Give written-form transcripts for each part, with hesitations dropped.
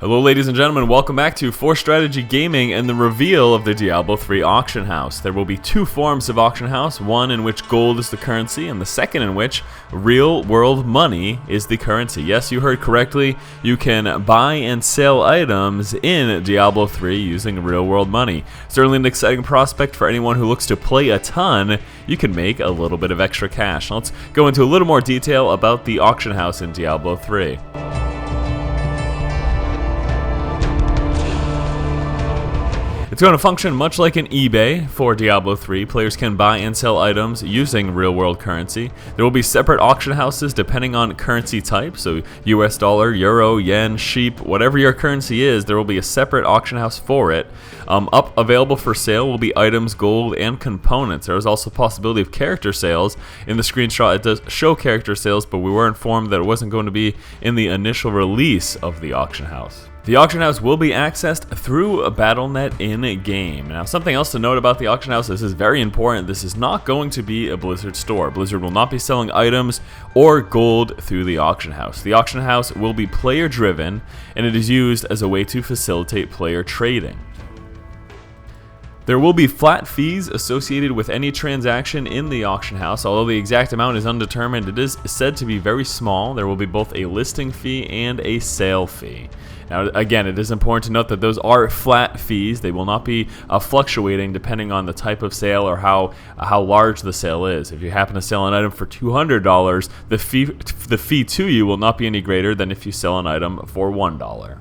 Hello ladies and gentlemen, welcome back to 4Strategy Gaming and the reveal of the Diablo III auction house. There will be two forms of auction house, one in which gold is the currency and the second in which real world money is the currency. Yes, you heard correctly, you can buy and sell items in Diablo 3 using real world money. Certainly an exciting prospect for anyone who looks to play a ton. You can make a little bit of extra cash. Now let's go into a little more detail about the auction house in Diablo 3. It's going to function much like an eBay for Diablo 3. Players can buy and sell items using real-world currency. There will be separate auction houses depending on currency type, so US dollar, euro, yen, sheep, whatever your currency is, there will be a separate auction house for it. Available for sale will be items, gold, and components. There is also a possibility of character sales. In the screenshot, it does show character sales, but we were informed that it wasn't going to be in the initial release of the auction house. The auction house will be accessed through a Battle.net in-game. Now, something else to note about the auction house, this is very important, this is not going to be a Blizzard store. Blizzard will not be selling items or gold through the auction house. The auction house will be player-driven, and it is used as a way to facilitate player trading. There will be flat fees associated with any transaction in the auction house. Although the exact amount is undetermined, it is said to be very small. There will be both a listing fee and a sale fee. Now, again, it is important to note that those are flat fees. They will not be fluctuating depending on the type of sale or how large the sale is. If you happen to sell an item for $200, the fee to you will not be any greater than if you sell an item for $1.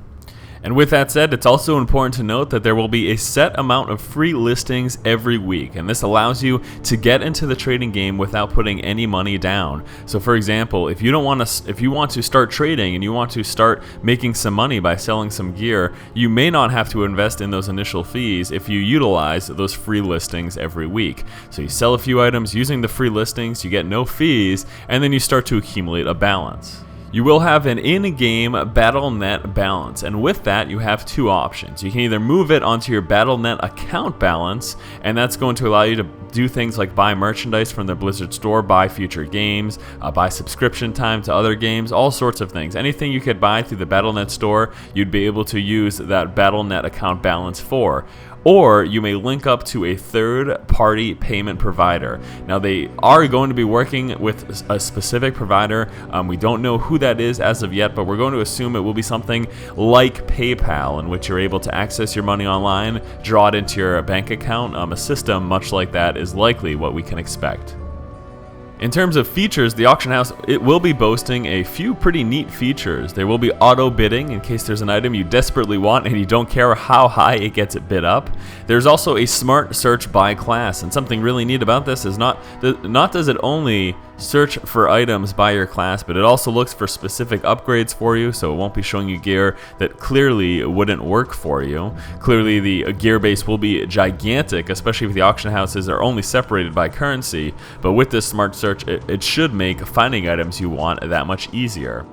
And with that said, it's also important to note that there will be a set amount of free listings every week, and this allows you to get into the trading game without putting any money down. So for example, if you want to start trading and you want to start making some money by selling some gear, you may not have to invest in those initial fees if you utilize those free listings every week. So you sell a few items using the free listings, you get no fees, and then you start to accumulate a balance. You will have an in-game Battle.net balance, and with that you have two options. You can either move it onto your Battle.net account balance, and that's going to allow you to do things like buy merchandise from the Blizzard store, buy future games, buy subscription time to other games, all sorts of things. Anything you could buy through the Battle.net store, you'd be able to use that Battle.net account balance for. Or you may link up to a third-party payment provider. Now, they are going to be working with a specific provider. We don't know who that is as of yet, but we're going to assume it will be something like PayPal, in which you're able to access your money online, draw it into your bank account. A system much like that is likely what we can expect. In terms of features, the auction house, it will be boasting a few pretty neat features. There will be auto bidding in case there's an item you desperately want and you don't care how high it gets it bid up. There's also a smart search by class, and something really neat about this is not does it only search for items by your class, but it also looks for specific upgrades for you, so it won't be showing you gear that clearly wouldn't work for you. Clearly the gear base will be gigantic, especially if the auction houses are only separated by currency, but with this smart search it should make finding items you want that much easier.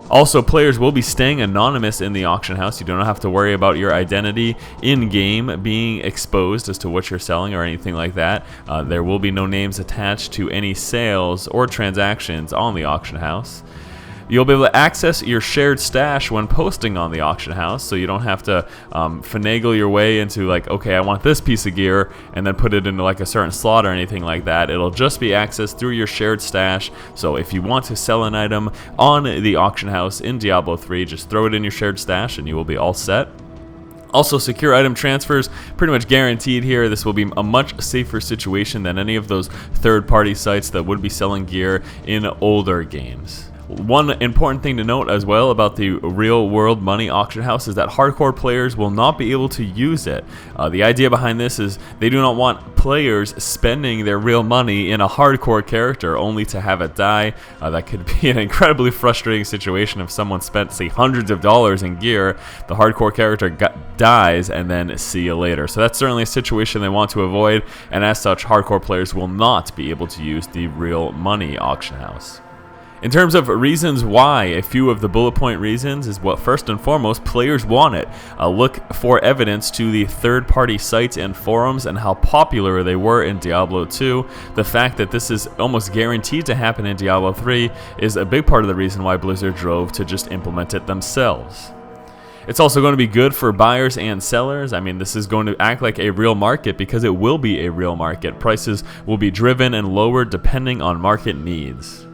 Also, players will be staying anonymous in the auction house. You don't have to worry about your identity in-game being exposed as to what you're selling or anything like that. There will be no names attached to any sales or transactions on the auction house. You'll be able to access your shared stash when posting on the auction house, so you don't have to finagle your way into like, okay, I want this piece of gear, and then put it into like a certain slot or anything like that. It'll just be accessed through your shared stash, so if you want to sell an item on the auction house in Diablo 3, just throw it in your shared stash and you will be all set. Also, secure item transfers, pretty much guaranteed here. This will be a much safer situation than any of those third-party sites that would be selling gear in older games. One important thing to note as well about the real world money auction house is that hardcore players will not be able to use it. The idea behind this is they do not want players spending their real money in a hardcore character only to have it die. That could be an incredibly frustrating situation if someone spent, say, hundreds of dollars in gear, the hardcore character dies, and then see you later. So that's certainly a situation they want to avoid, and as such, hardcore players will not be able to use the real money auction house. In terms of reasons why, a few of the bullet point reasons is what first and foremost players want it. Look for evidence to the third-party sites and forums and how popular they were in Diablo 2. The fact that this is almost guaranteed to happen in Diablo 3 is a big part of the reason why Blizzard drove to just implement it themselves. It's also going to be good for buyers and sellers. I mean, this is going to act like a real market because it will be a real market. Prices will be driven and lowered depending on market needs.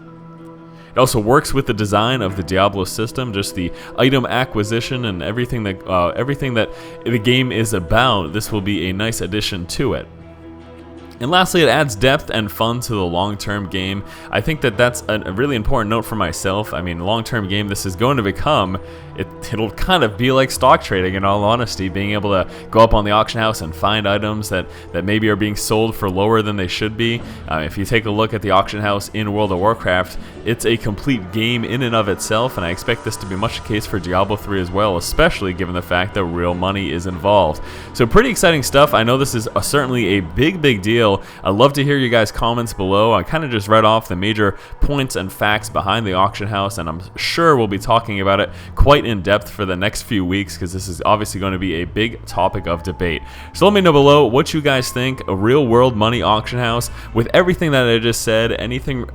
It also works with the design of the Diablo system, just the item acquisition and everything that the game is about. This will be a nice addition to it. And lastly, it adds depth and fun to the long-term game. I think that that's a really important note for myself. I mean, long-term game, this is going to become, it'll kind of be like stock trading in all honesty, being able to go up on the auction house and find items that maybe are being sold for lower than they should be. If you take a look at the auction house in World of Warcraft, it's a complete game in and of itself, and I expect this to be much the case for Diablo 3 as well, especially given the fact that real money is involved. So pretty exciting stuff. I know this is certainly a big deal. I'd love to hear you guys' comments below. I kind of just read off the major points and facts behind the auction house, and I'm sure we'll be talking about it quite in depth for the next few weeks because this is obviously going to be a big topic of debate. So let me know below what you guys think. A real world money auction house with everything that I just said, anything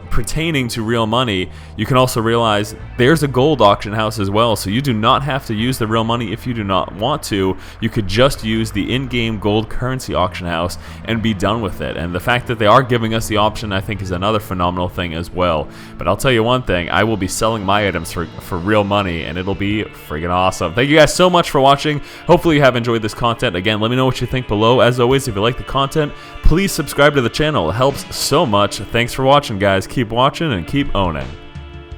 pertaining to real money. You can also realize there's a gold auction house as well, so you do not have to use the real money if you do not want to. You could just use the in-game gold currency auction house and be done with it. And the fact that they are giving us the option, I think, is another phenomenal thing as well. But I'll tell you one thing, I will be selling my items for real money, and it'll be friggin' awesome. Thank you guys so much for watching. Hopefully you have enjoyed this content. Again, let me know what you think below. As always, if you like the content, please subscribe to the channel. It helps so much. Thanks for watching, guys. Keep watching and keep owning.